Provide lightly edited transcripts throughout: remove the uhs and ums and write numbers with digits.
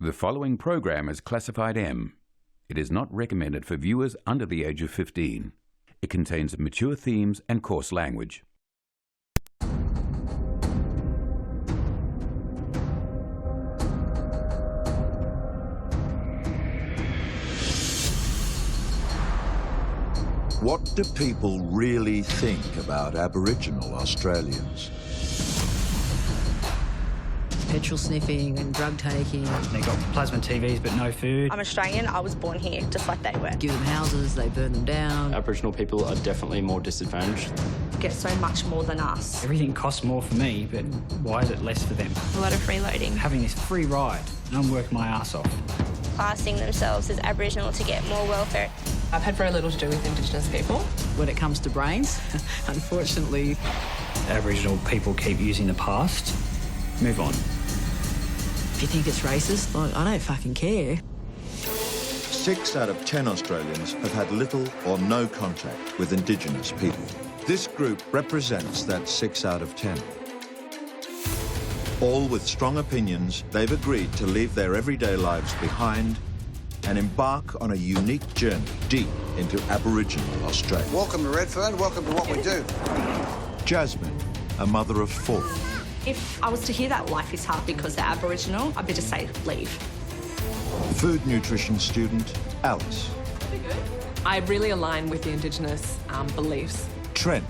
The following program is classified M. It is not recommended for viewers under the age of 15. It contains mature themes and coarse language. What do people really think about Aboriginal Australians? Petrol sniffing and drug taking. They got plasma TVs but no food. I'm Australian, I was born here, just like they were. Give them houses, they burn them down. Aboriginal people are definitely more disadvantaged. Get so much more than us. Everything costs more for me, but why is it less for them? A lot of freeloading. Having this free ride, and I'm working my ass off. Classing themselves as Aboriginal to get more welfare. I've had very little to do with Indigenous people. When it comes to brains, unfortunately... Aboriginal people keep using the past. Move on. If you think it's racist, I don't fucking care. 6 out of 10 Australians have had little or no contact with Indigenous people. This group represents that 6 out of 10. All with strong opinions, they've agreed to leave their everyday lives behind and embark on a unique journey deep into Aboriginal Australia. Welcome to Redfern, welcome to what we do. Jasmine, a mother of 4. If I was to hear that life is hard because they're Aboriginal, I'd better say leave. Food nutrition student Alice. I really align with the Indigenous beliefs. Trent,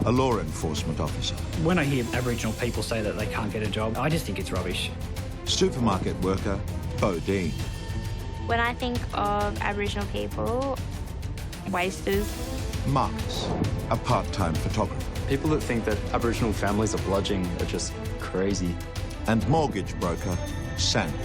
a law enforcement officer. When I hear Aboriginal people say that they can't get a job, I just think it's rubbish. Supermarket worker Bodine. When I think of Aboriginal people, wasters. Marcus, a part-time photographer. People that think that Aboriginal families are bludgeoning are just crazy. And mortgage broker Sandy.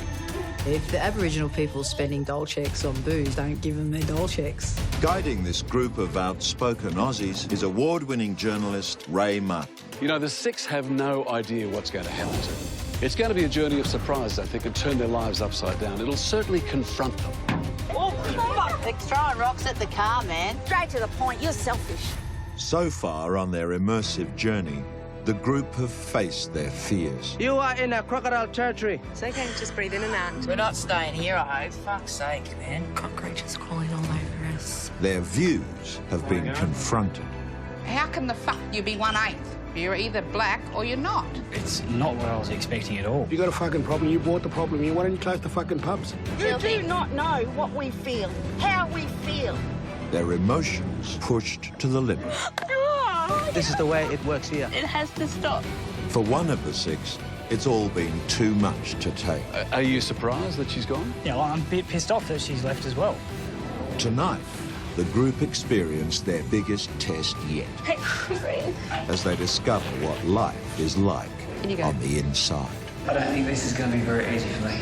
If the Aboriginal people spending dole checks on booze, don't give them their dole checks. Guiding this group of outspoken Aussies is award-winning journalist Ray Martin. You know, the 6 have no idea what's going to happen to them. It's going to be a journey of surprise, I think, and turn their lives upside down. It'll certainly confront them. They're throwing rocks at the car, man. Straight to the point, you're selfish. So far on their immersive journey, the group have faced their fears. You are in a crocodile territory. It's okay, just breathe in and out. We're not staying here, I hope. Fuck's sake, man. Cockroaches crawling all over us. Their views have been confronted. How can the fuck you be 1/8? You're either black or you're not. It's not what I was expecting at all. You got a fucking problem, you brought the problem here. Why don't you close the fucking pubs? You do not know what we feel, how we feel. Their emotions pushed to the limit. This is the way it works here. It has to stop. For one of the 6, it's all been too much to take. Are you surprised that she's gone? Yeah, well, I'm a bit pissed off that she's left as well. Tonight, the group experienced their biggest test yet as they discover what life is like on the inside. I don't think this is going to be very easy for me.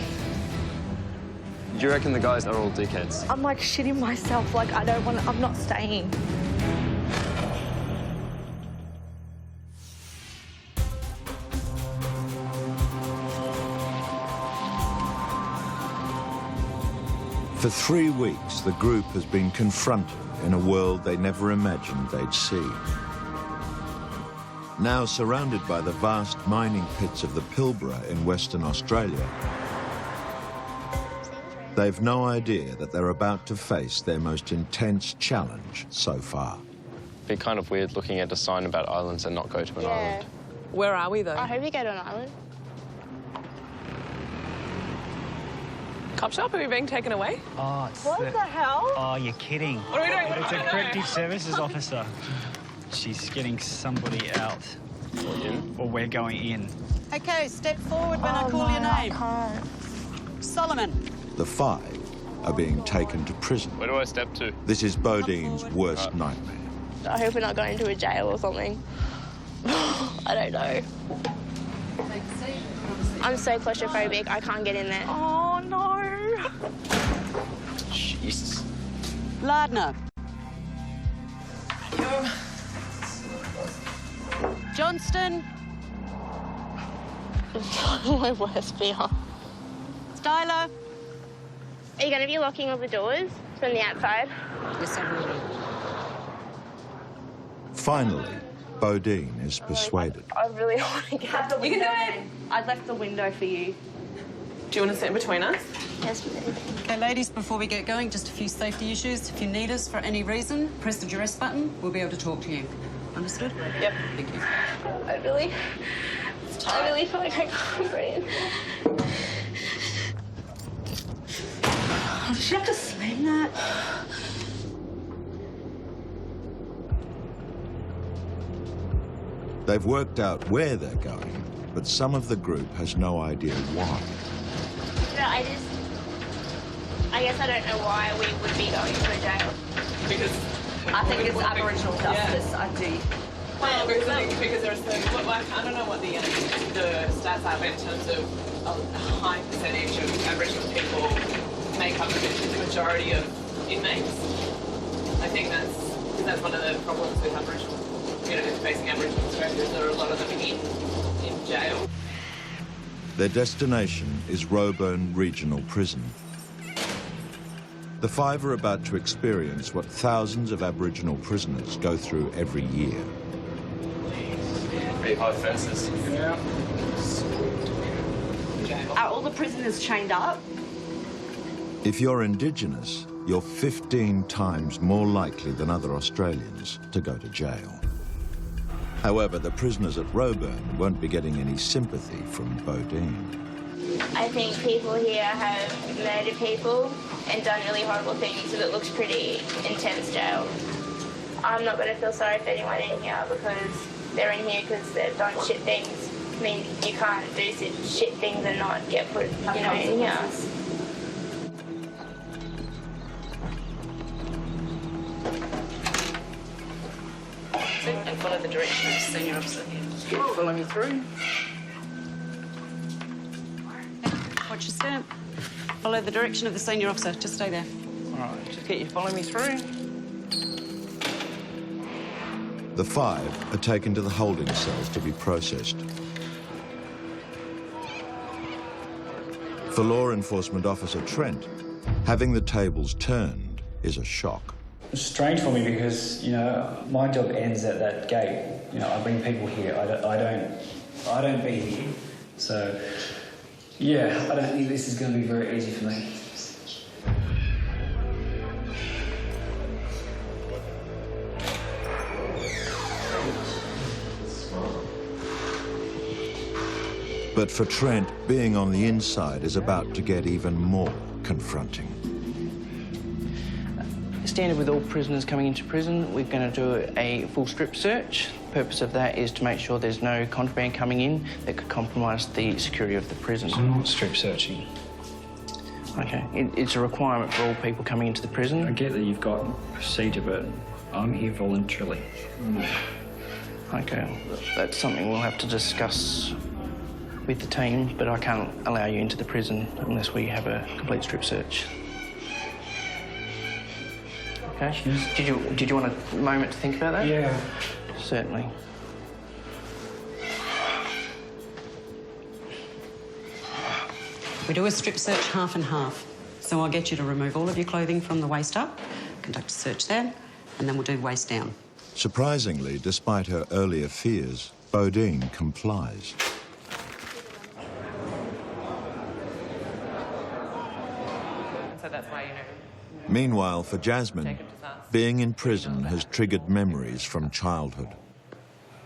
Do you reckon the guys are all dickheads? I'm like shitting myself, like I don't want to, I'm not staying. For 3 weeks, the group has been confronted in a world they never imagined they'd see. Now surrounded by the vast mining pits of the Pilbara in Western Australia, they've no idea that they're about to face their most intense challenge so far. It'd be kind of weird looking at a sign about islands and not go to an island. Where are we, though? I hope you go to an island. Cop shop? Are we being taken away? Oh, it's What the hell? Oh, you're kidding. What are we doing? It's a corrective services officer. She's getting somebody out. Or we're going in. Okay, step forward when I call your name. Solomon. The 5 are being taken to prison. Where do I step to? This is Bodine's worst nightmare. I hope we're not going to a jail or something. I don't know. I'm so claustrophobic, I can't get in there. Oh, no. Jesus. Lardner. Johnston. My worst fear. Styler. Are you going to be locking all the doors from the outside? Yes, I will. Finally, Bodine is persuaded. I really want to get out the window. You can do it. I'd left the window for you. Do you want to sit in between us? Yes, please. Okay, ladies, before we get going, just a few safety issues. If you need us for any reason, press the duress button. We'll be able to talk to you. Understood? Yep. Thank you. I really feel like I can't breathe. Does she have to slam that? They've worked out where they're going, but some of the group has no idea why. No, I guess I don't know why we would be going to a jail. Because I think it's Aboriginal justice. Yeah. I do. Well, because there's I don't know what the stats are in terms of a high percentage of Aboriginal people make up the majority of inmates. I think that's one of the problems with Aboriginal, facing Aboriginal Australians. There are a lot of them in jail. Their destination is Roebourne Regional Prison. The five are about to experience what thousands of Aboriginal prisoners go through every year. Pretty high fences. Yeah. Are all the prisoners chained up? If you're Indigenous, you're 15 times more likely than other Australians to go to jail. However, the prisoners at Roebourne won't be getting any sympathy from Bodine. I think people here have murdered people and done really horrible things, so it looks pretty intense jail. I'm not going to feel sorry for anyone in here because they're in here because they've done shit things. I mean, you can't do shit things and not get put, in here. And follow the direction of the senior officer. Follow me through. Watch your step. Follow the direction of the senior officer. Just stay there. All right, just get you to follow me through. The five are taken to the holding cells to be processed. For law enforcement officer Trent, having the tables turned is a shock. It's strange for me because, my job ends at that gate. I bring people here. I don't be here. So, yeah, I don't think this is going to be very easy for me. But for Trent, being on the inside is about to get even more confronting. Standard with all prisoners coming into prison, we're going to do a full strip search. The purpose of that is to make sure there's no contraband coming in that could compromise the security of the prison. I'm not strip searching. Okay, it's a requirement for all people coming into the prison. I get that you've got procedure, but I'm here voluntarily. Okay, that's something we'll have to discuss with the team, but I can't allow you into the prison unless we have a complete strip search. Okay. Did you want a moment to think about that? Yeah. Certainly. We do a strip search half and half. So I'll get you to remove all of your clothing from the waist up, conduct a search there, and then we'll do waist down. Surprisingly, despite her earlier fears, Bodine complies. So that's why, Meanwhile, for Jasmine, being in prison has triggered memories from childhood.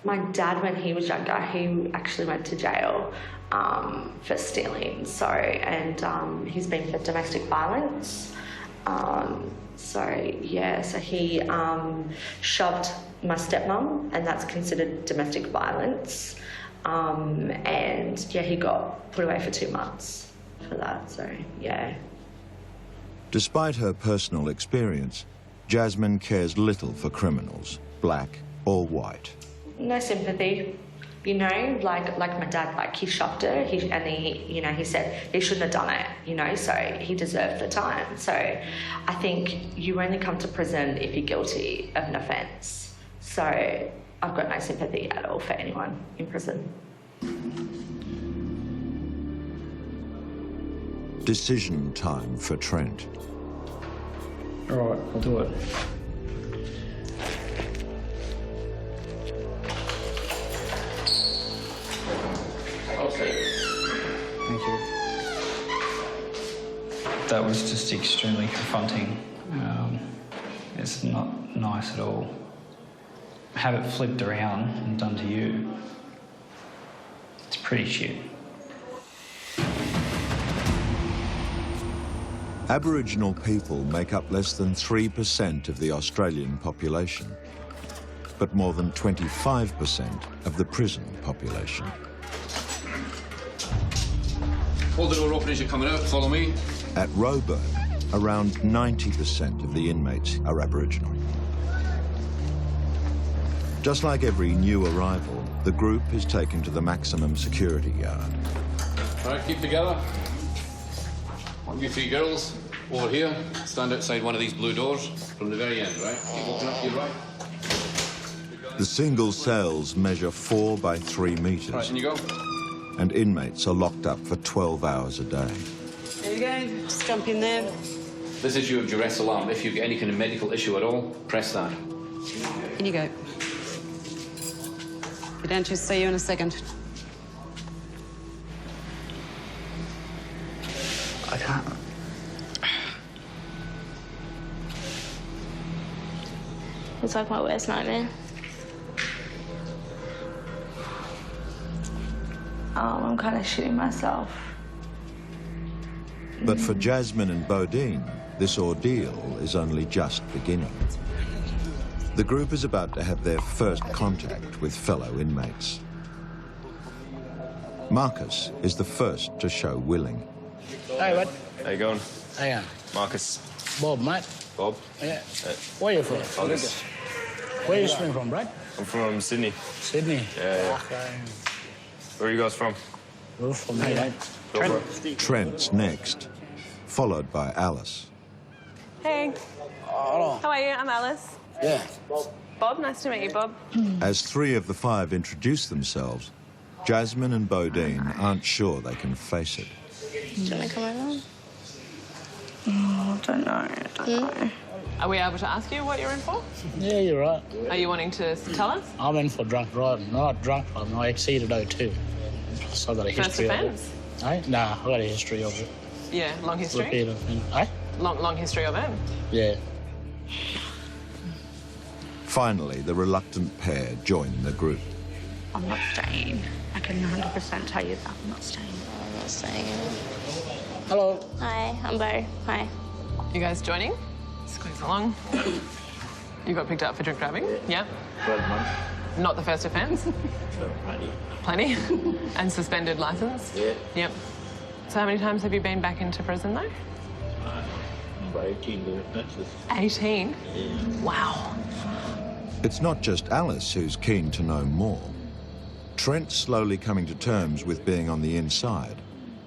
My dad, when he was younger, he actually went to jail for stealing. And he's been for domestic violence. So he shoved my stepmom, and that's considered domestic violence. He got put away for 2 months for that. So, yeah. Despite her personal experience, Jasmine cares little for criminals, black or white. No sympathy, like my dad, he shoved her, he said he shouldn't have done it, so he deserved the time. So I think you only come to prison if you're guilty of an offence. So I've got no sympathy at all for anyone in prison. Decision time for Trent. All right, I'll do it. Okay. Thank you. That was just extremely confronting. It's not nice at all. Have it flipped around and done to you. It's pretty shit. Aboriginal people make up less than 3% of the Australian population, but more than 25% of the prison population. Hold the door open as you're coming out, follow me. At Roebourne, around 90% of the inmates are Aboriginal. Just like every new arrival, the group is taken to the maximum security yard. All right, keep together. One of you three girls, over here, stand outside one of these blue doors from the very end, right? Keep walking up to your right. The single cells measure 4 by 3 metres. Right, and you go. And inmates are locked up for 12 hours a day. There you go. Just jump in there. This is your duress alarm. If you get any kind of medical issue at all, press that. In you go. Get down to see you in a second. I can't. It's like my worst nightmare. I'm kind of shitting myself. But for Jasmine and Bodine, this ordeal is only just beginning. The group is about to have their first contact with fellow inmates. Marcus is the first to show willing. Hey, bud. How you going? Hey, Marcus. Bob, mate. Bob? Yeah. Where are you from? August. Where are you from, Brad? I'm from Sydney. Sydney? Yeah. Okay. Where are you guys from? We're from here, mate. Trent. Trent's next, followed by Alice. Hey. Hello. How are you? I'm Alice. Yeah. Bob, nice to meet you, Bob. As 3 of the 5 introduce themselves, Jasmine and Bodine aren't sure they can face it. Do you want to come over? I don't know. Are we able to ask you what you're in for? Yeah, you're right. Are you wanting to tell us? I'm in for drunk driving. Not drunk driving, I exceeded 02. So I've got a history First of offence? it. Hey? Nah, I've got a history of it. Yeah, long history? Repeat offence. Hey? Long history of it? Yeah. Finally, the reluctant pair join the group. I'm not staying. I can 100% tell you that I'm not staying. I'm not staying. Hello. Hi, I'm Bo. Hi. You guys joining? Squeeze along. You got picked up for drink driving? Yeah. 12 months. Not the first offence? Plenty. Plenty? And suspended licence? Yeah. Yep. So how many times have you been back into prison, though? About 18 offences. 18? Yeah. Wow. It's not just Alice who's keen to know more. Trent's slowly coming to terms with being on the inside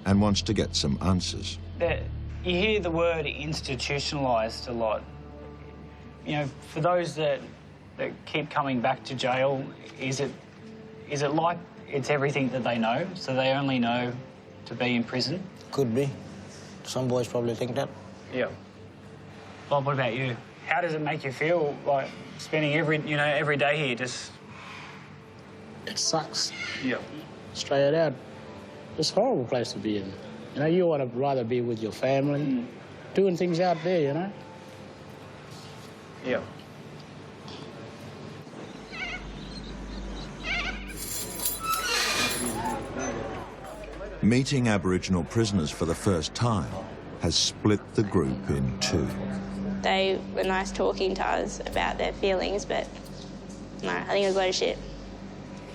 and wants to get some answers. You hear the word institutionalised a lot. You know, for those that keep coming back to jail, is it like it's everything that they know, so they only know to be in prison? Could be. Some boys probably think that. Yeah. Bob, what about you? How does it make you feel, like, spending every day here just... It sucks. Yeah. Straight out. It's a horrible place to be in. You know, you want to rather be with your family, doing things out there, you know? Yeah. Meeting Aboriginal prisoners for the first time has split the group in 2. They were nice talking to us about their feelings, but no, I think it was a load of shit.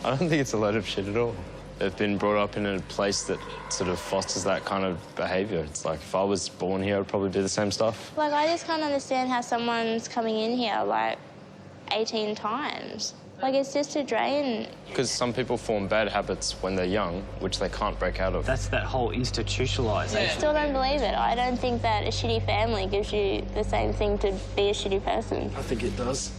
I don't think it's a load of shit at all. They've been brought up in a place that sort of fosters that kind of behaviour. It's like, if I was born here, I'd probably do the same stuff. Like, I just can't understand how someone's coming in here, like, 18 times. Like, it's just a drain. Because some people form bad habits when they're young, which they can't break out of. That's that whole institutionalisation. I still don't believe it. I don't think that a shitty family gives you the same thing to be a shitty person. I think it does.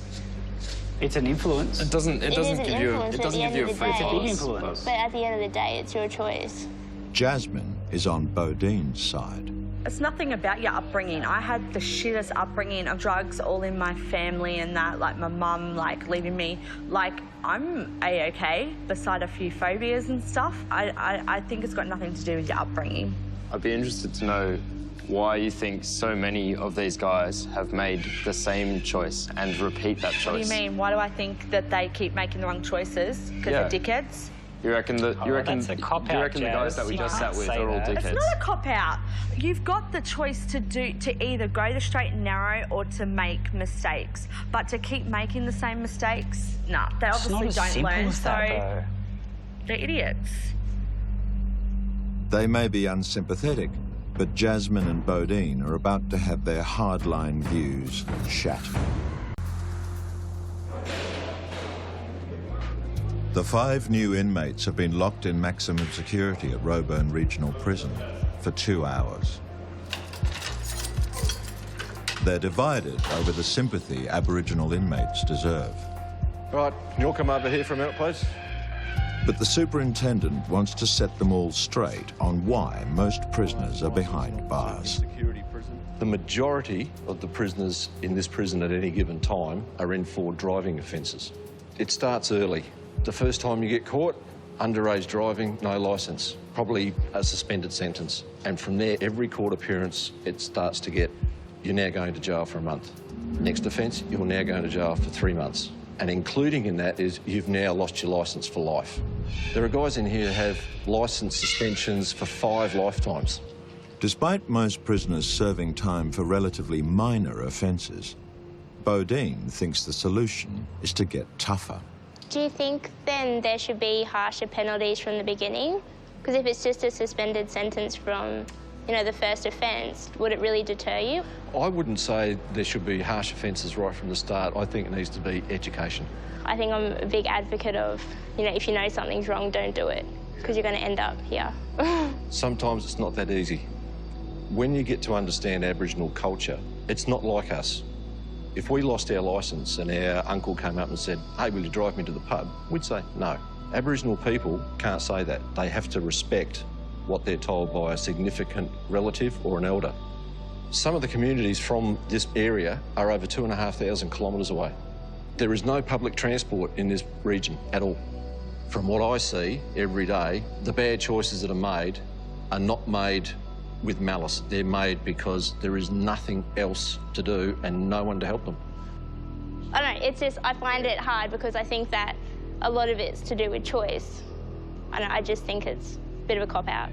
It's an influence. It doesn't give you a free It's a big influence. But at the end of the day, it's your choice. Jasmine is on Bodine's side. It's nothing about your upbringing. I had the shittest upbringing of drugs all in my family and that, like my mum, like, leaving me. Like, I'm A-okay, beside a few phobias and stuff. I think it's got nothing to do with your upbringing. I'd be interested to know why you think so many of these guys have made the same choice and repeat that choice. What do you mean? Why do I think that they keep making the wrong choices? Because they're dickheads? You reckon that? That's a cop-out, you reckon the guys that we just sat with are all dickheads? It's not a cop-out. You've got the choice to either go the straight and narrow or to make mistakes. But to keep making the same mistakes, nah, they obviously don't learn. So they're idiots. They may be unsympathetic, but Jasmine and Bodine are about to have their hardline views shattered. The 5 new inmates have been locked in maximum security at Roebourne Regional Prison for 2 hours. They're divided over the sympathy Aboriginal inmates deserve. Right, can you all come over here for a minute, please? But the superintendent wants to set them all straight on why most prisoners are behind bars. The majority of the prisoners in this prison at any given time are in for driving offences. It starts early. The first time you get caught, underage driving, no licence, probably a suspended sentence. And from there, every court appearance, it starts to get, you're now going to jail for a month. Next offence, you're now going to jail for 3 months. And including in that is you've now lost your licence for life. There are guys in here who have licence suspensions for 5 lifetimes. Despite most prisoners serving time for relatively minor offences, Bodine thinks the solution is to get tougher. Do you think then there should be harsher penalties from the beginning? Because if it's just a suspended sentence from, the first offence, would it really deter you? I wouldn't say there should be harsh offences right from the start. I think it needs to be education. I think I'm a big advocate of, if you know something's wrong, don't do it, because you're going to end up here. Sometimes it's not that easy. When you get to understand Aboriginal culture, it's not like us. If we lost our licence and our uncle came up and said, hey, will you drive me to the pub? We'd say no. Aboriginal people can't say that. They have to respect what they're told by a significant relative or an elder. Some of the communities from this area are over 2,500 kilometres away. There is no public transport in this region at all. From what I see every day, the bad choices that are made are not made with malice. They're made because there is nothing else to do and no one to help them. I don't know, it's just, I find it hard because I think that a lot of it's to do with choice. I just think it's a bit of a cop-out.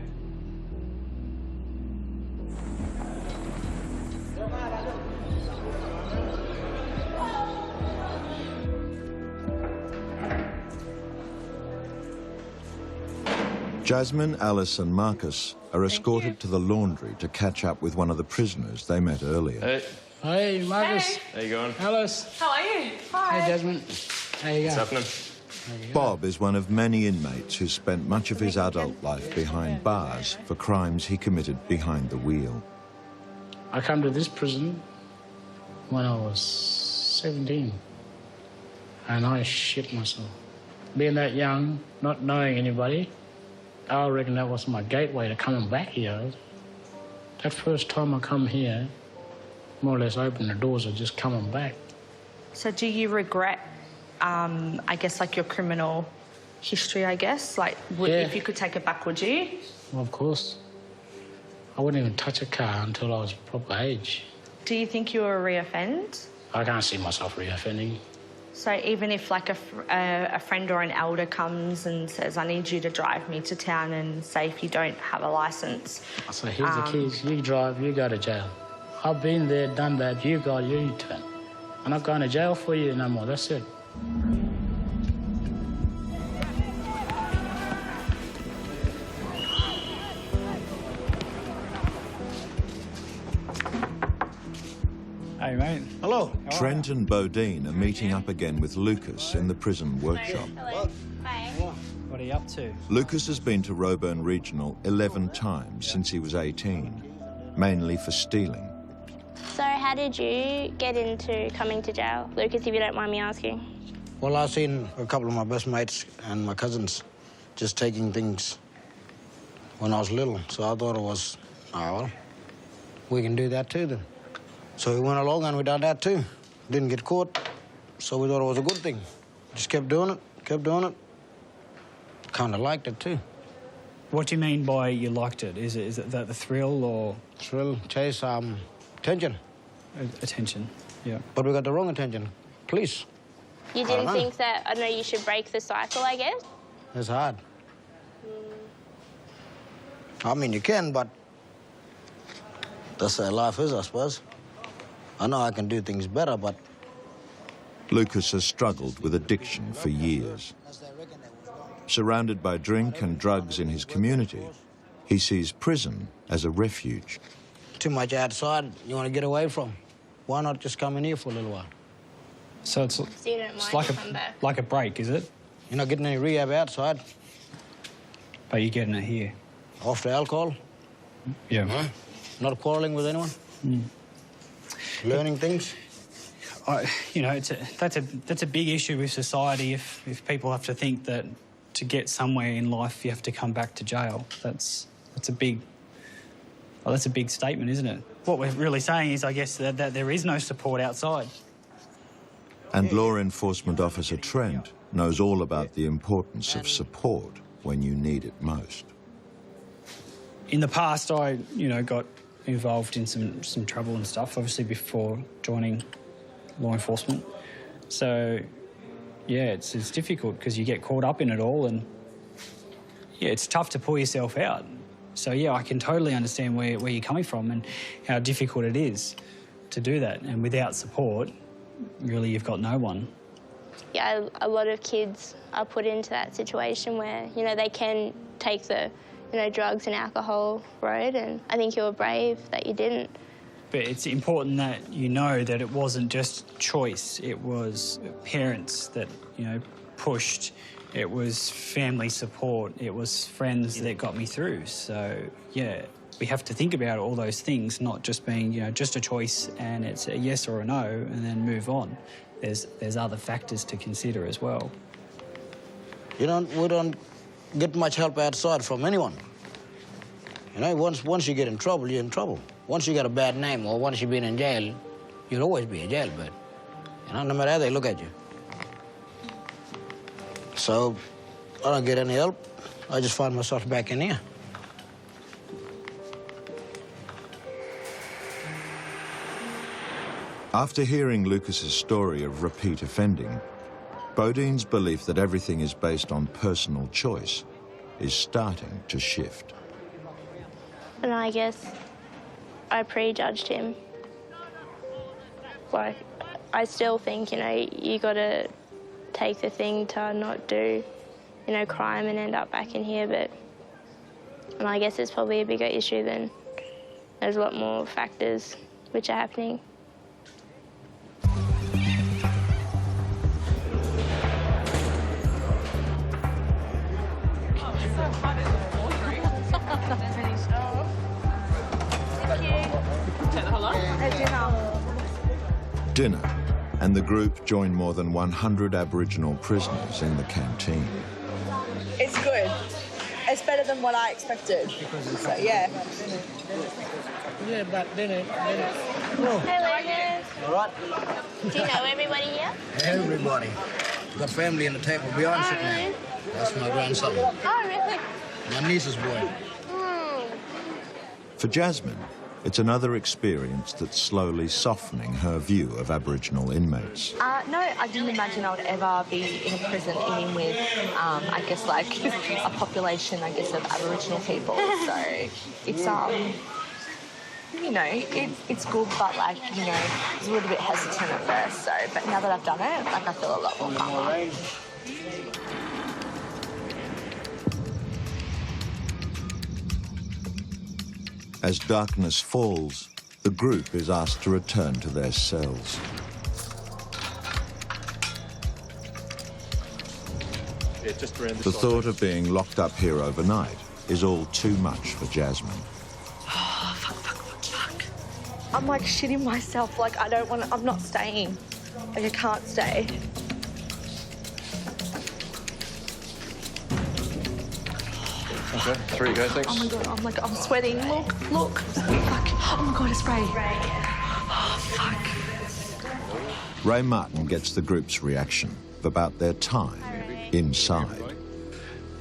Jasmine, Alice and Marcus are escorted to the laundry to catch up with one of the prisoners they met earlier. Hey. Hey, Marcus. Hey. How you going? Alice. How are you? Hi. Hey, Jasmine. How you going? What's happening? Bob is one of many inmates who spent much of his adult life behind bars for crimes he committed behind the wheel. I came to this prison when I was 17, and I shit myself. Being that young, not knowing anybody, I reckon that was my gateway to coming back here. That first time I come here, more or less opened the doors of just coming back. So do you regret, I guess, like your criminal history, I guess? Like, if you could take it back, would you? Well, of course. I wouldn't even touch a car until I was proper age. Do you think you will re-offend? I can't see myself re-offending. So even if, like, a friend or an elder comes and says, I need you to drive me to town, and say if you don't have a licence... So here's the keys. You drive, you go to jail. I've been there, done that. You got your turn. I'm not going to jail for you no more. That's it. Hey, mate. Hello. Trent and Bodine are meeting up again with Lucas in the prison workshop. Hello. Hi. What are you up to? Lucas has been to Roebourne Regional 11 times since he was 18, mainly for stealing. So how did you get into coming to jail, Lucas, if you don't mind me asking? Well, I've seen a couple of my best mates and my cousins just taking things when I was little, so I thought it was, well, we can do that too then. So we went along and we done that too. Didn't get caught, so we thought it was a good thing. Just kept doing it, kept doing it. Kind of liked it too. What do you mean by you liked it? Is it that the thrill or...? Thrill, chase, attention. Attention, yeah. But we got the wrong attention. Police. You didn't think that, I don't know, you should break the cycle, I guess? It's hard. I mean, you can, but that's how life is, I suppose. I know I can do things better, but... Lucas has struggled with addiction for years. Surrounded by drink and drugs in his community, he sees prison as a refuge. Too much outside you want to get away from. Why not just come in here for a little while? So it's like a break, is it? You're not getting any rehab outside. But you're getting it here. After alcohol? Yeah. Huh? Not quarrelling with anyone? Learning things? You know, that's a big issue with society if people have to think that to get somewhere in life you have to come back to jail. That's a big statement, isn't it? What we're really saying is, I guess, that there is no support outside. And Law Enforcement Officer Trent knows all about the importance of support when you need it most. In the past, I, got involved in some trouble and stuff, obviously before joining law enforcement. So, yeah, it's difficult because you get caught up in it all and, yeah, it's tough to pull yourself out. So, yeah, I can totally understand where you're coming from and how difficult it is to do that. And without support, really, you've got no one. Yeah, a lot of kids are put into that situation where, they can take the, drugs and alcohol road, and I think you were brave that you didn't. But it's important that you know that it wasn't just choice. It was parents that, pushed. It was family support. It was friends that got me through. So, yeah, we have to think about all those things, not just being, just a choice and it's a yes or a no and then move on. There's other factors to consider as well. We don't get much help outside from anyone. Once you get in trouble, you're in trouble. Once you got a bad name or once you've been in jail, you'll always be a jailbird. No matter how they look at you. So, I don't get any help. I just find myself back in here. After hearing Lucas's story of repeat offending, Bodine's belief that everything is based on personal choice is starting to shift. And I guess I prejudged him. Like, I still think, you got to take the thing to not do, crime and end up back in here, and I guess it's probably a bigger issue than there's a lot more factors which are happening. Dinner, and the group joined more than 100 Aboriginal prisoners in the canteen. It's good. It's better than what I expected. So, yeah. Yeah, but dinner. Hello, Liz. All right. Do you know everybody here? Everybody. Got family in the table beyond sitting there. That's my grandson. Oh, really? My niece's boy. For Jasmine, it's another experience that's slowly softening her view of Aboriginal inmates. No, I didn't imagine I would ever be in a prison eating with, I guess, like a population, of Aboriginal people. So it's, it's good, but, I was a little bit hesitant at first. So, but now that I've done it, I feel a lot more calmer. As darkness falls, the group is asked to return to their cells. The thought of being locked up here overnight is all too much for Jasmine. Oh, fuck. I'm shitting myself. I'm not staying. I can't stay. Okay, 3 go, thanks. Oh my god, I'm sweating. Look. Fuck. Oh my god, a spray. Oh, fuck. Ray Martin gets the group's reaction about their time inside.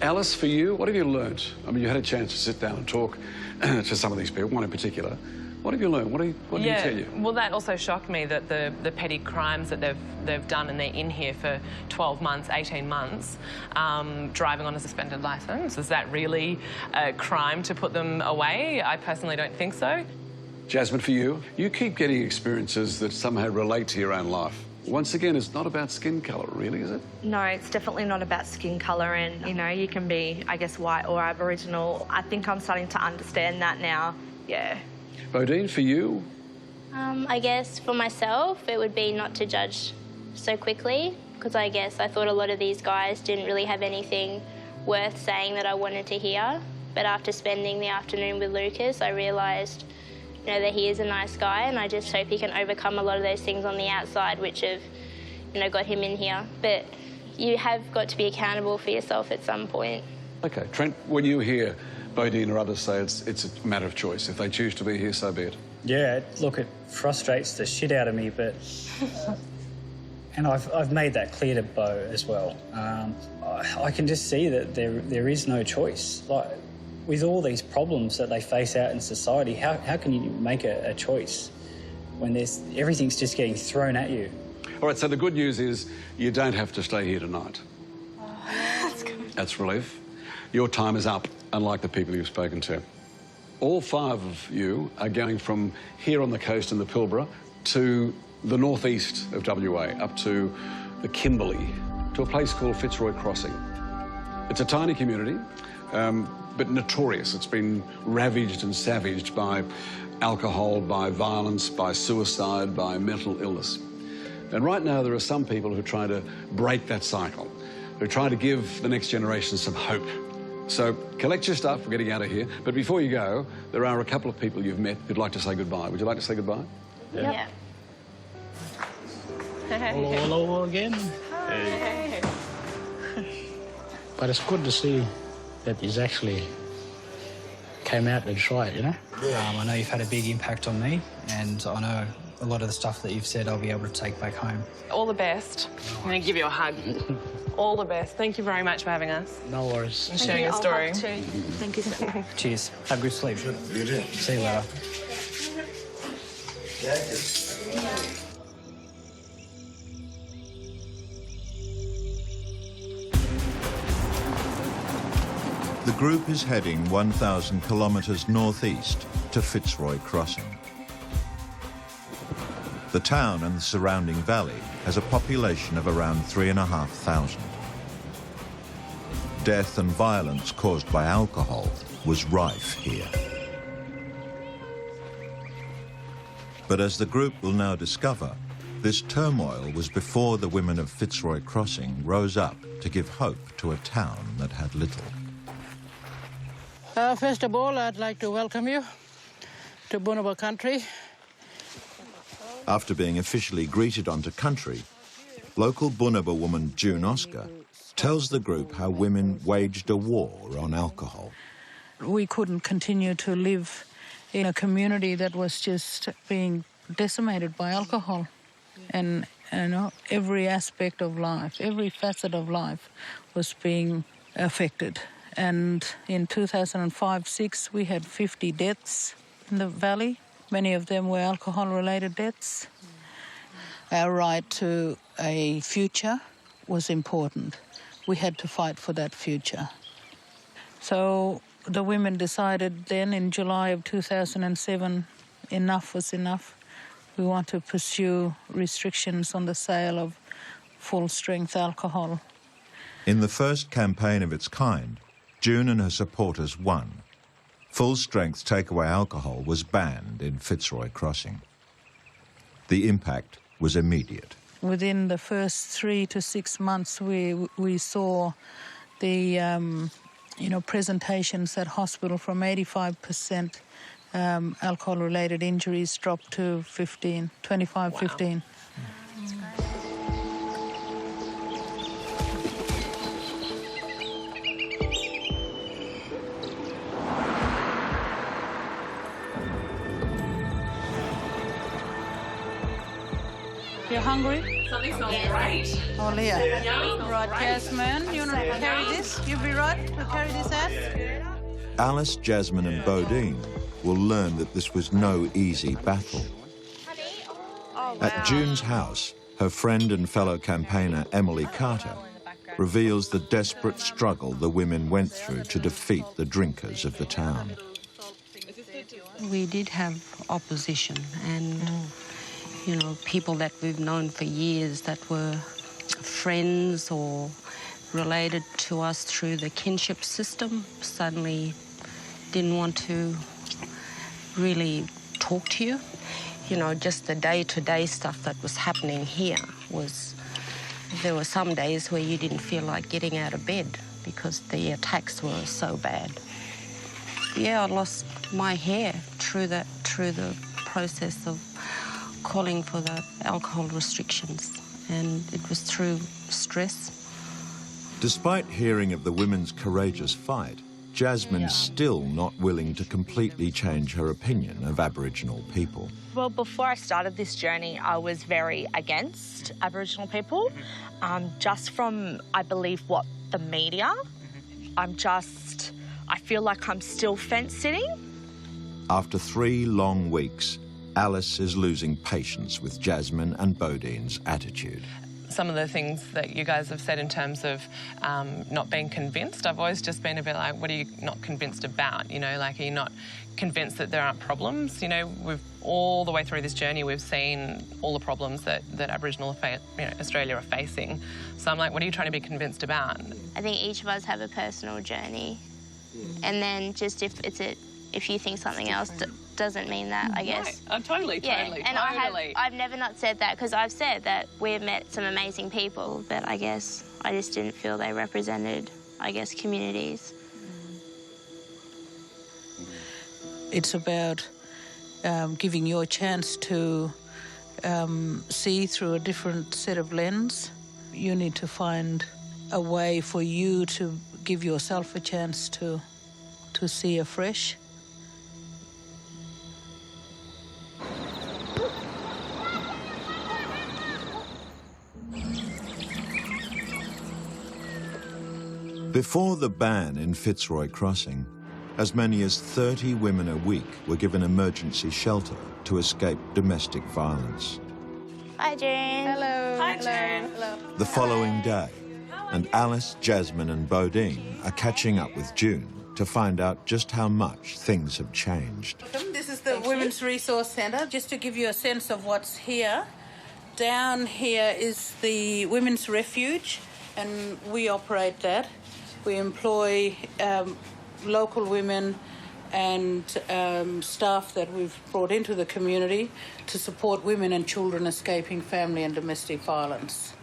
Alice, for you, what have you learnt? I mean, you had a chance to sit down and talk to some of these people, one in particular. What have you learned? What did he tell you? Well, that also shocked me, that the petty crimes that they've done, and they're in here for 12 months, 18 months, driving on a suspended licence. Is that really a crime to put them away? I personally don't think so. Jasmine, for you, you keep getting experiences that somehow relate to your own life. Once again, it's not about skin colour, really, is it? No, it's definitely not about skin colour, and, you know, you can be, I guess, white or Aboriginal. I think I'm starting to understand that now, yeah. Bodine, for you? I guess for myself, it would be not to judge so quickly, because I guess I thought a lot of these guys didn't really have anything worth saying that I wanted to hear. But after spending the afternoon with Lucas, I realised, you know, that he is a nice guy, and I just hope he can overcome a lot of those things on the outside which have, you know, got him in here. But you have got to be accountable for yourself at some point. OK. Trent, when you hear Bodine or others say it's a matter of choice, if they choose to be here, so be it. Yeah, look, it frustrates the shit out of me, but... and I've made that clear to Bo as well. I can just see that there is no choice. Like, with all these problems that they face out in society, how can you make a choice when everything's just getting thrown at you? All right, so the good news is you don't have to stay here tonight. Oh, that's good. That's relief. Your time is up, unlike the people you've spoken to. All 5 of you are going from here on the coast in the Pilbara to the northeast of WA, up to the Kimberley, to a place called Fitzroy Crossing. It's a tiny community, but notorious. It's been ravaged and savaged by alcohol, by violence, by suicide, by mental illness. And right now there are some people who are trying to break that cycle, who are trying to give the next generation some hope. So collect your stuff, we're getting out of here. But before you go, there are a couple of people you've met who'd like to say goodbye. Would you like to say goodbye? Yeah. Hello again. Hey. But it's good to see that he's actually came out to try it, you know? I know you've had a big impact on me, and I know a lot of the stuff that you've said I'll be able to take back home. All the best. I'm going to give you a hug. All the best. Thank you very much for having us. No worries. And sharing your story. Thank you so much. Cheers. Have a good sleep. You too. See you later. The group is heading 1,000 kilometres northeast to Fitzroy Crossing. The town and the surrounding valley has a population of around 3,500. Death and violence caused by alcohol was rife here. But as the group will now discover, this turmoil was before the women of Fitzroy Crossing rose up to give hope to a town that had little. First of all, I'd like to welcome you to Boonabba country. After being officially greeted onto country, local Boonabba woman June Oscar tells the group how women waged a war on alcohol. We couldn't continue to live in a community that was just being decimated by alcohol. And, you know, every aspect of life, every facet of life was being affected. And in 2005-06, we had 50 deaths in the valley. Many of them were alcohol-related deaths. Our right to a future was important. We had to fight for that future. So the women decided then in July of 2007, enough was enough. We want to pursue restrictions on the sale of full-strength alcohol. In the first campaign of its kind, June and her supporters won. Full-strength takeaway alcohol was banned in Fitzroy Crossing. The impact was immediate. Within the first 3 to 6 months, we saw the presentations at hospital from 85% alcohol-related injuries drop to 25, wow. 15. You're hungry? Something smells great. Oh, Leah. Yum. Right, Jasmine, you want to carry this? You'll be right to carry this out? Alice, Jasmine and Bodine will learn that this was no easy battle. At June's house, her friend and fellow campaigner Emily Carter reveals the desperate struggle the women went through to defeat the drinkers of the town. We did have opposition and, you know, people that we've known for years that were friends or related to us through the kinship system suddenly didn't want to really talk to you. You know, just the day-to-day stuff that was happening here was... There were some days where you didn't feel like getting out of bed because the attacks were so bad. Yeah, I lost my hair through the process of calling for the alcohol restrictions, and it was through stress. Despite hearing of the women's courageous fight, Jasmine's still not willing to completely change her opinion of Aboriginal people. Well, before I started this journey, I was very against Aboriginal people, just from, I believe, what the media. I feel like I'm still fence-sitting. After 3 long weeks, Alice is losing patience with Jasmine and Bodine's attitude. Some of the things that you guys have said in terms of not being convinced, I've always just been a bit like, what are you not convinced about? You know, like, are you not convinced that there aren't problems? You know, all the way through this journey, we've seen all the problems that Aboriginal Australia are facing. So I'm like, what are you trying to be convinced about? I think each of us have a personal journey. And then just if you think something else doesn't mean that, I guess. Right. Totally. And I've never not said that, because I've said that we've met some amazing people, but I guess I just didn't feel they represented, I guess, communities. It's about giving you a chance to see through a different set of lens. You need to find a way for you to give yourself a chance to see afresh. Before the ban in Fitzroy Crossing, as many as 30 women a week were given emergency shelter to escape domestic violence. Hi, June. Hello. Hi, June. Hello. The following day, and Alice, Jasmine and Bodine are catching up with June to find out just how much things have changed. This is the Women's Resource Centre, just to give you a sense of what's here. Down here is the Women's Refuge, and we operate that. We employ local women and staff that we've brought into the community to support women and children escaping family and domestic violence.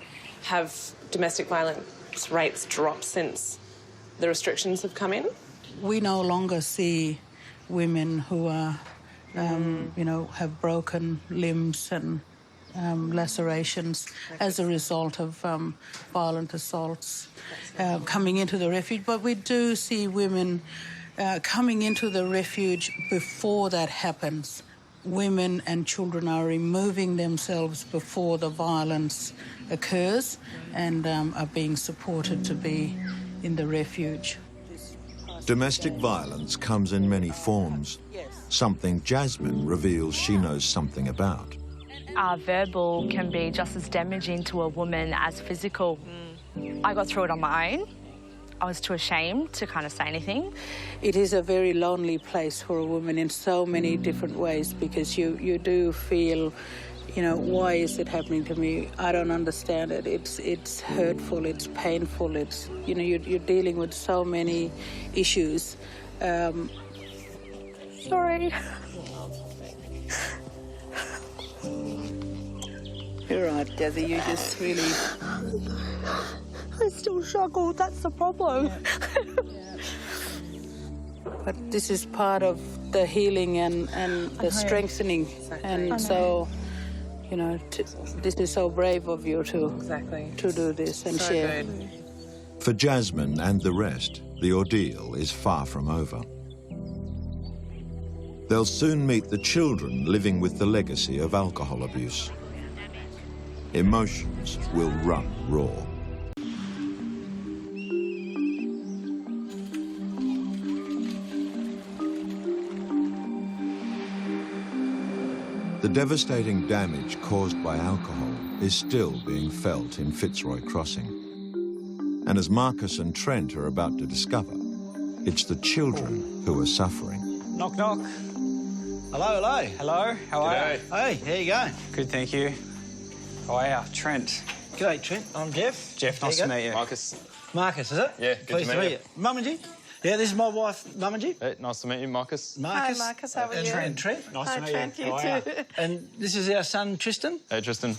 Have domestic violence rates dropped since the restrictions have come in? We no longer see women who are, have broken limbs and lacerations as a result of violent assaults coming into the refuge. But we do see women coming into the refuge before that happens. Women and children are removing themselves before the violence occurs and are being supported to be in the refuge. Domestic violence comes in many forms, something Jasmine reveals she knows something about. Verbal can be just as damaging to a woman as physical. I got through it on my own. I was too ashamed to kind of say anything. It is a very lonely place for a woman in so many different ways, because you do feel, why is it happening to me? I don't understand it. It's hurtful, it's painful, it's, you're dealing with so many issues. Sorry. You're right, Desi, you just really... I still struggle, that's the problem. But this is part of the healing and the strengthening. And so, this is so brave of you to do this and So share. good. For Jasmine and the rest, the ordeal is far from over. They'll soon meet the children living with the legacy of alcohol abuse. emotions will run raw. The devastating damage caused by alcohol is still being felt in Fitzroy Crossing. And as Marcus and Trent are about to discover, it's the children who are suffering. Knock, knock. Hello, hello. Hello, how are you? Hey, how you going? Good, thank you. How are you? Trent. G'day, Trent. I'm Jeff. Jeff, nice to meet you. Marcus. Marcus, is it? Yeah, good Pleased to meet you. Mummingy? Yeah, this is my wife, Mummingy. Hey, nice to meet you, Marcus. Marcus. Hi, Marcus, how are you? Trent. Nice to meet Trent, you. you How are too. And this is our son, Tristan. Hey, Tristan.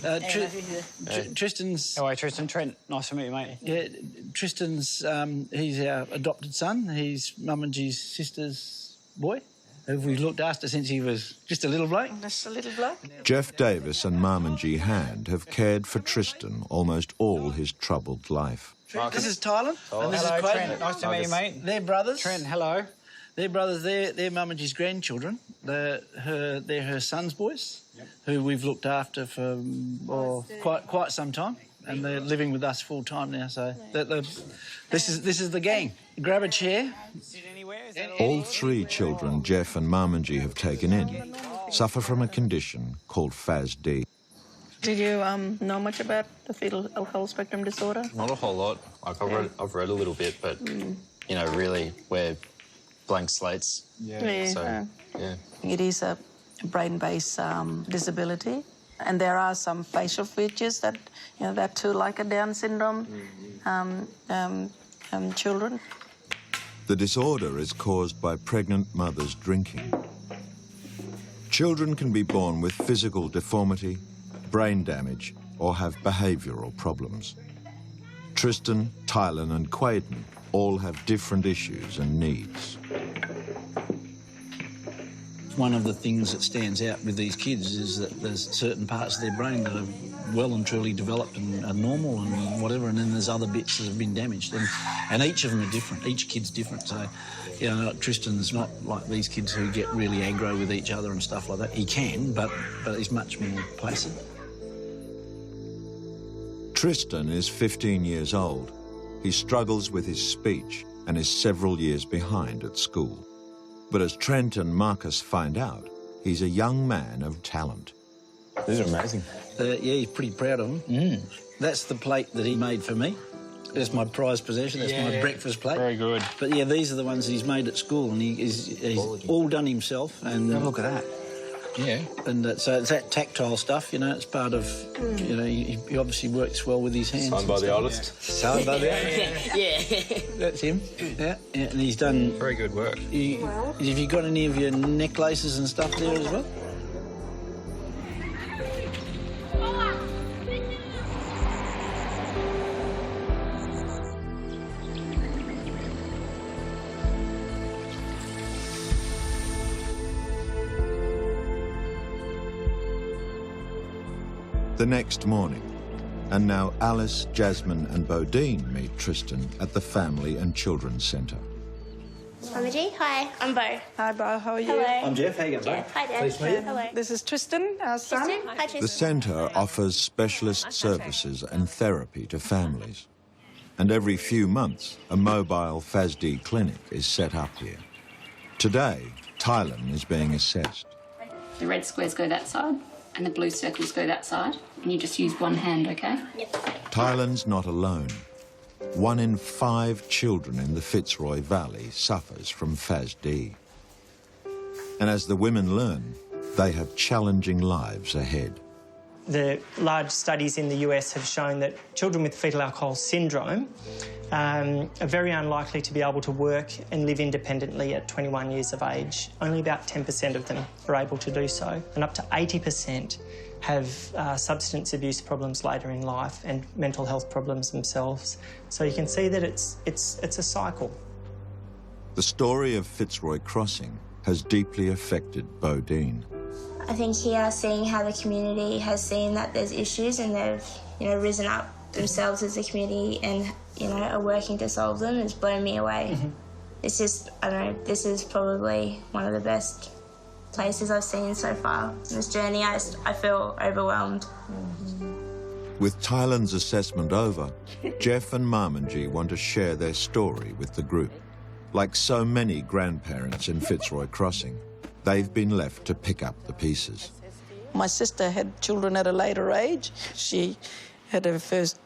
Tristan's... How are you, Tristan? Trent, nice to meet you, mate. Yeah, Tristan's, he's our adopted son. He's Mummingy's sister's boy, who we've looked after since he was just a little bloke. Just a little bloke. Jeff Davis and Marmingy Hand have cared for Tristan almost all his troubled life. This is Tylen. And this Hello, is Clayton. Trent. Nice to meet you, mate. They're brothers. Trent, hello. They're brothers. They're Mummingy's grandchildren. They're her son's boys, who we've looked after for quite some time, and they're living with us full time now. So this is the gang. Grab a chair. All three children Jeff and Marmingy have taken in suffer from a condition called FASD. Did you know much about the fetal alcohol spectrum disorder? Not a whole lot. Like, I've read a little bit, but, you know, really, we're blank slates. So, yeah. It is a brain-based disability, and there are some facial features that, you know, that too, like a Down syndrome children. The disorder is caused by pregnant mothers drinking. Children can be born with physical deformity, brain damage, or have behavioural problems. Tristan, Tylen and Quaden all have different issues and needs. One of the things that stands out with these kids is that there's certain parts of their brain that are well and truly developed and are normal and whatever, and then there's other bits that have been damaged. And each of them are different. Each kid's different. So, you know, Tristan's not like these kids who get really aggro with each other and stuff like that. He can, but he's much more placid. Tristan is 15 years old. He struggles with his speech and is several years behind at school. But as Trent and Marcus find out, he's a young man of talent. These are amazing. Yeah, he's pretty proud of them. That's the plate that he made for me. That's my prized possession. That's my breakfast plate. Very good. But yeah, these are the ones he's made at school, and he's all done himself. And have a look at that. Yeah, and so it's that tactile stuff, you know, it's part of, you know, he obviously works well with his hands. Signed by the artist. Signed by the artist. Yeah. That's him. Yeah, and he's done... Very good work. Have you got any of your necklaces and stuff there as well? The next morning, and now Alice, Jasmine and Bodine meet Tristan at the Family and Children's Centre. Mummingy, hi, I'm Bo. Hi, Bo, how are you? Hello. I'm Jeff, how you going, Bo? Hi, Dad. Pleased to meet you. Hello. This is Tristan, our son. Tristan. Hi, Tristan. The centre offers specialist services and therapy to families. And every few months, a mobile FASD clinic is set up here. Today, Tylen is being assessed. The red squares go that side and the blue circles go that side, and you just use one hand, okay? Yep. Tylen's not alone. 1 in 5 children in the Fitzroy Valley suffers from FASD. And as the women learn, they have challenging lives ahead. The large studies in the US have shown that children with fetal alcohol syndrome are very unlikely to be able to work and live independently at 21 years of age. Only about 10% of them are able to do so, and up to 80% have substance abuse problems later in life and mental health problems themselves. So you can see that it's a cycle. The story of Fitzroy Crossing has deeply affected Bodine. I think here, seeing how the community has seen that there's issues and they've, risen up themselves as a community and, are working to solve them has blown me away. It's just, I don't know, this is probably one of the best places I've seen so far. In this journey, I feel overwhelmed. With Thailand's assessment over, Jeff and Marmanji want to share their story with the group. Like so many grandparents in Fitzroy Crossing, they've been left to pick up the pieces. My sister had children at a later age. She had her first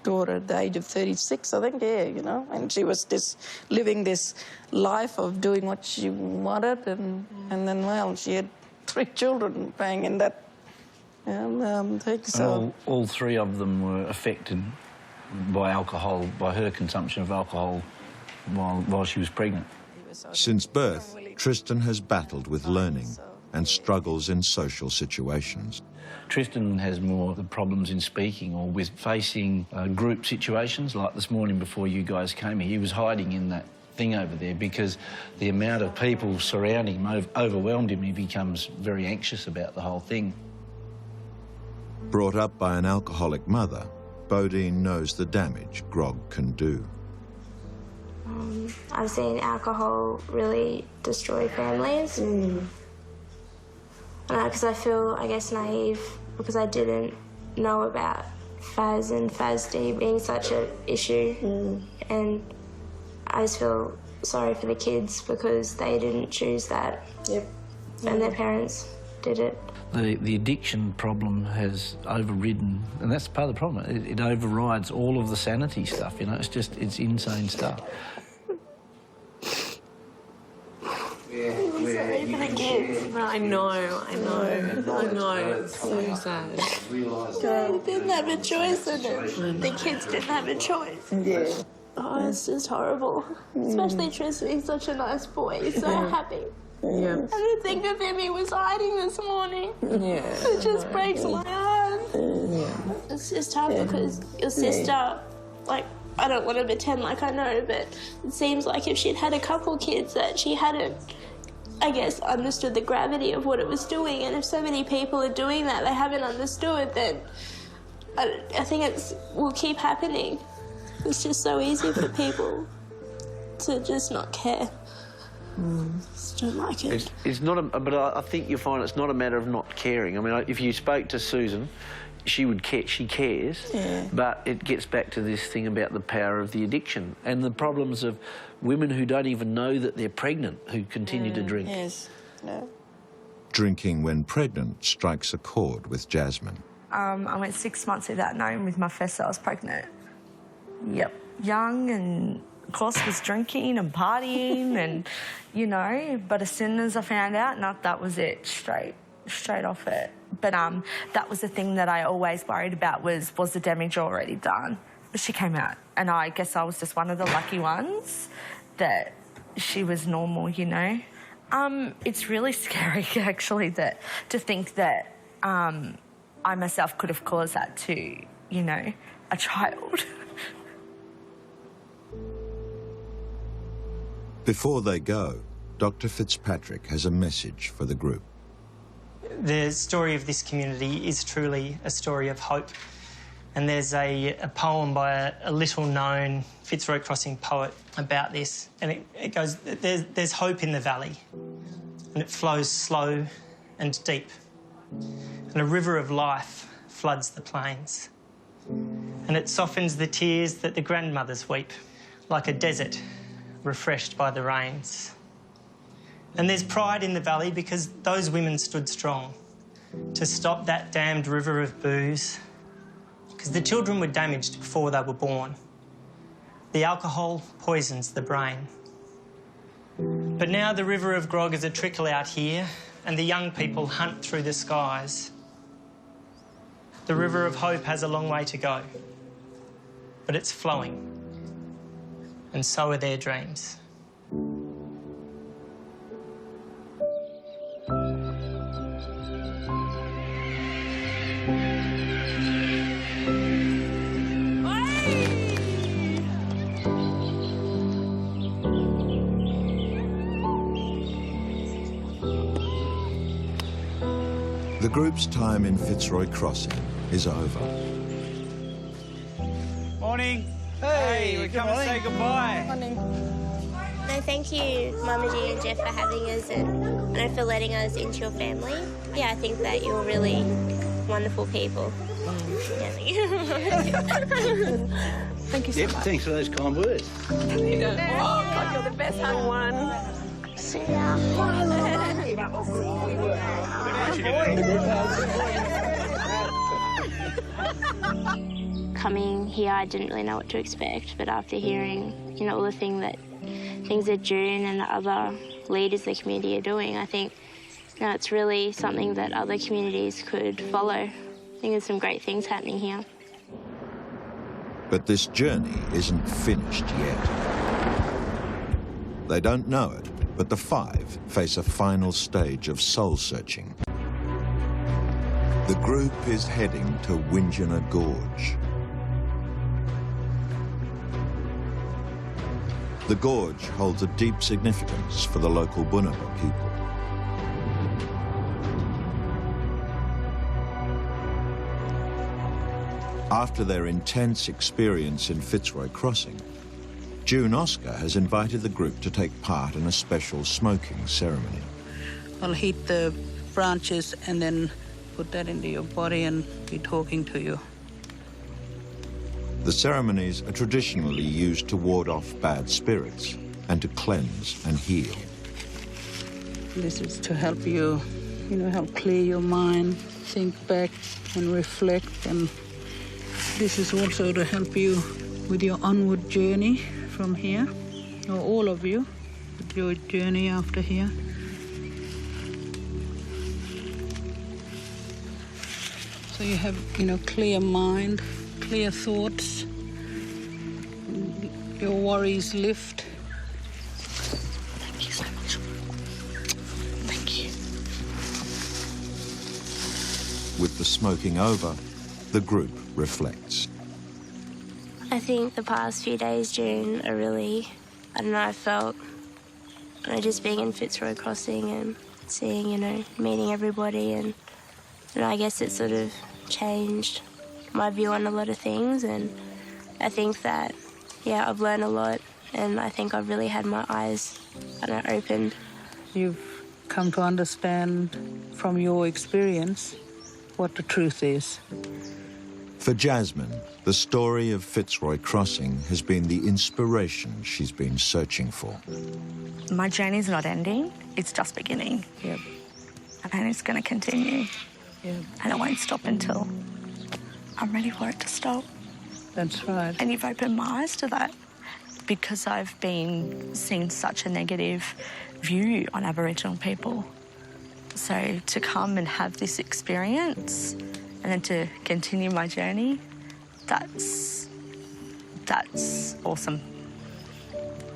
daughter at the age of 36, I think, yeah, you know, and she was just living this life of doing what she wanted, and then, well, she had 3 children bang in that thing, so... All 3 of them were affected by alcohol, by her consumption of alcohol while she was pregnant. Since birth, Tristan has battled with learning and struggles in social situations. Tristan has more the problems in speaking or with facing group situations, like this morning before you guys came here. He was hiding in that thing over there because the amount of people surrounding him overwhelmed him. He becomes very anxious about the whole thing. Brought up by an alcoholic mother, Bodine knows the damage grog can do. I've seen alcohol really destroy families. Because I feel, I guess, naive because I didn't know about FAS and FASD being such an issue. And I just feel sorry for the kids because they didn't choose that. Yep. And their parents did it. The addiction problem has overridden, and that's part of the problem. It overrides all of the sanity stuff, you know. It's insane stuff. I know. It's so sad. They didn't have a choice in it. The kids didn't have a choice. Yeah. Oh, it's just horrible. Especially Tristan, he's such a nice boy. He's so happy. Yeah. And to think of him, he was hiding this morning. Yeah. It just breaks my heart. Yeah. It's just hard because your sister, like, I don't want to pretend like I know, but it seems like if she'd had a couple kids that she hadn't, I guess, understood the gravity of what it was doing. And if so many people are doing that, they haven't understood, then I think it will keep happening. It's just so easy for people to just not care. Just don't like it. It's not, but I think you'll find it's not a matter of not caring. I mean, if you spoke to Susan, she would care. She cares, but it gets back to this thing about the power of the addiction and the problems of women who don't even know that they're pregnant who continue to drink. Yes. No. Drinking when pregnant strikes a chord with Jasmine. I went 6 months without knowing with my first I was pregnant. Yep. Young and, of course, was drinking and partying and, you know, but as soon as I found out, that was it, straight off it. But that was the thing that I always worried about was the damage already done? But she came out, and I guess I was just one of the lucky ones that she was normal, you know. It's really scary, actually, to think that I myself could have caused that to, you know, a child. Before they go, Dr. Fitzpatrick has a message for the group. The story of this community is truly a story of hope. And there's a poem by a little-known Fitzroy Crossing poet about this. And it goes, there's hope in the valley, and it flows slow and deep. And a river of life floods the plains. And it softens the tears that the grandmothers weep, like a desert refreshed by the rains. And there's pride in the valley because those women stood strong to stop that damned river of booze, because the children were damaged before they were born. The alcohol poisons the brain. But now the river of grog is a trickle out here, and the young people hunt through the skies. The river of hope has a long way to go, but it's flowing, and so are their dreams. The group's time in Fitzroy Crossing is over. Morning. Hey, we're coming to say goodbye. Morning. No, thank you, Mama G and Jeff, for having us and for letting us into your family. Yeah, I think that you're really wonderful people. Thank you so much. Thanks for those kind words. Oh, God, you're the best hung one. See ya. Coming here, I didn't really know what to expect, but after hearing, you know, all the things that June and the other leaders of the community are doing, I think, you know, it's really something that other communities could follow. I think there's some great things happening here. But this journey isn't finished yet. They don't know it, but the 5 face a final stage of soul-searching. The group is heading to Windjana Gorge. The gorge holds a deep significance for the local Bunurra people. After their intense experience in Fitzroy Crossing, June Oscar has invited the group to take part in a special smoking ceremony. I'll heat the branches and then put that into your body and be talking to you. The ceremonies are traditionally used to ward off bad spirits and to cleanse and heal. This is to help you, you know, help clear your mind, think back and reflect. And this is also to help you with your onward journey from here, or all of you, with your journey after here. So you have, you know, clear mind, clear thoughts, your worries lift. Thank you so much. Thank you. With the smoking over, the group reflects. I think the past few days, June, are really, I don't know, I felt, you know, just being in Fitzroy Crossing and seeing, you know, meeting everybody, and you know, I guess it sort of changed my view on a lot of things, and I think that, yeah, I've learned a lot, and I think I've really had my eyes, I don't know, opened. You've come to understand from your experience what the truth is. For Jasmine, the story of Fitzroy Crossing has been the inspiration she's been searching for. My journey's not ending, it's just beginning. Yep. And it's going to continue. Yep. And it won't stop until I'm ready for it to stop. That's right. And you've opened my eyes to that, because I've been seeing such a negative view on Aboriginal people. So to come and have this experience and then to continue my journey, that's awesome.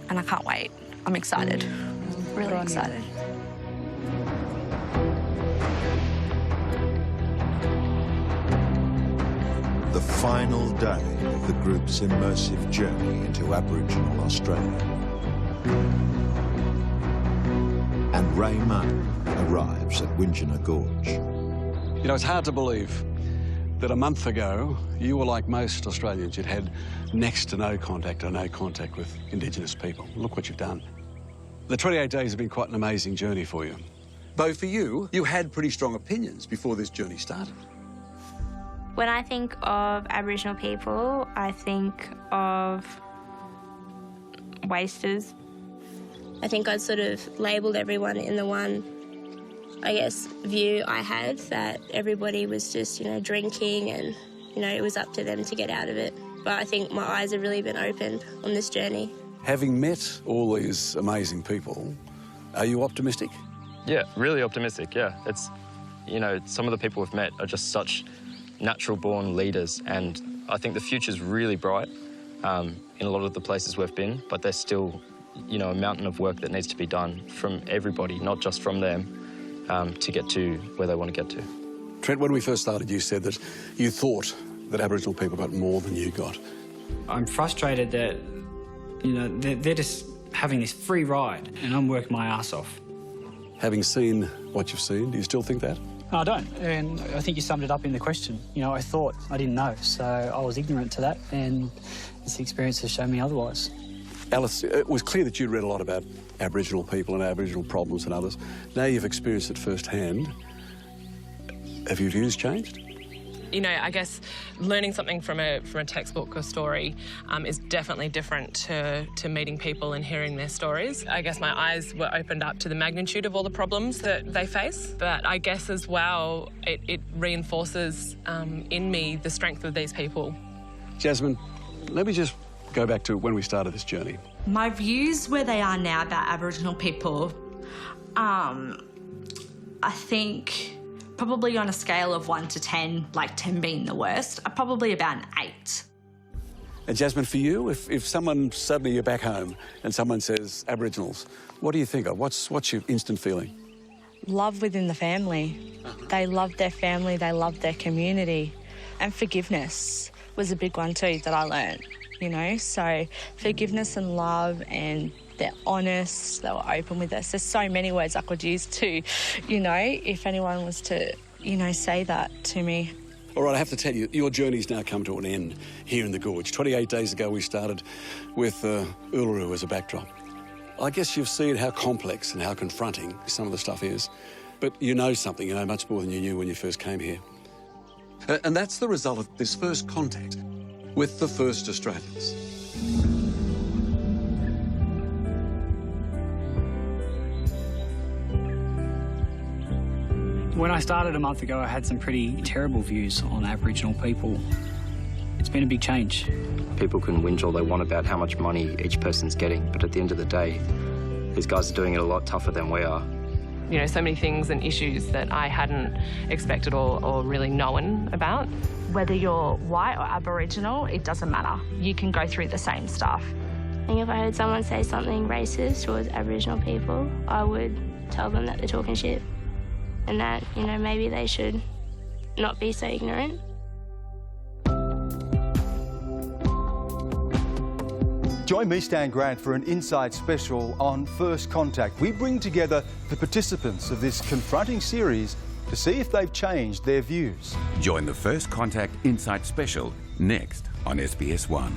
And I can't wait. I'm excited, really excited. The final day of the group's immersive journey into Aboriginal Australia. And Ray Martin arrives at Windjana Gorge. You know, it's hard to believe that a month ago, you were like most Australians. You'd had next to no contact or no contact with Indigenous people. Look what you've done. The 28 days have been quite an amazing journey for you. Though for you, you had pretty strong opinions before this journey started. When I think of Aboriginal people, I think of wasters. I think I'd sort of labelled everyone in the one, I guess, view I had, that everybody was just, you know, drinking and, you know, it was up to them to get out of it. But I think my eyes have really been opened on this journey. Having met all these amazing people, are you optimistic? Yeah, really optimistic, yeah. It's, you know, some of the people we've met are just such natural-born leaders, and I think the future's really bright in a lot of the places we've been, but there's still, you know, a mountain of work that needs to be done from everybody, not just from them, to get to where they want to get to. Trent, when we first started, you said that you thought that Aboriginal people got more than you got. I'm frustrated that, you know, they're just having this free ride and I'm working my ass off. Having seen what you've seen, do you still think that? No, I don't, and I think you summed it up in the question. You know, I thought I didn't know, so I was ignorant to that, and this experience has shown me otherwise. Alice, it was clear that you read a lot about Aboriginal people and Aboriginal problems and others. Now you've experienced it firsthand. Have your views changed? You know, I guess learning something from a textbook or story is definitely different to meeting people and hearing their stories. I guess my eyes were opened up to the magnitude of all the problems that they face, but I guess as well it reinforces in me the strength of these people. Jasmine, let me just go back to when we started this journey. My views where they are now about Aboriginal people, I think probably on a scale of 1 to 10, like 10 being the worst, probably about an 8. And Jasmine, for you, if someone suddenly you're back home and someone says Aboriginals, what do you think of? What's your instant feeling? Love within the family. They love their family, they love their community. And forgiveness was a big one too that I learned, you know? So forgiveness and love, and they're honest, they were open with us. There's so many words I could use to, you know, if anyone was to, you know, say that to me. All right, I have to tell you, your journey's now come to an end here in the gorge. 28 days ago, we started with Uluru as a backdrop. I guess you've seen how complex and how confronting some of the stuff is. But you know something, you know much more than you knew when you first came here. And that's the result of this first contact with the first Australians. When I started a month ago, I had some pretty terrible views on Aboriginal people. It's been a big change. People can whinge all they want about how much money each person's getting, but at the end of the day, these guys are doing it a lot tougher than we are. You know, so many things and issues that I hadn't expected or really known about. Whether you're white or Aboriginal, it doesn't matter. You can go through the same stuff. I think if I heard someone say something racist towards Aboriginal people, I would tell them that they're talking shit and that, you know, maybe they should not be so ignorant. Join me, Stan Grant, for an Insight special on First Contact. We bring together the participants of this confronting series to see if they've changed their views. Join the First Contact Insight special next on SBS 1.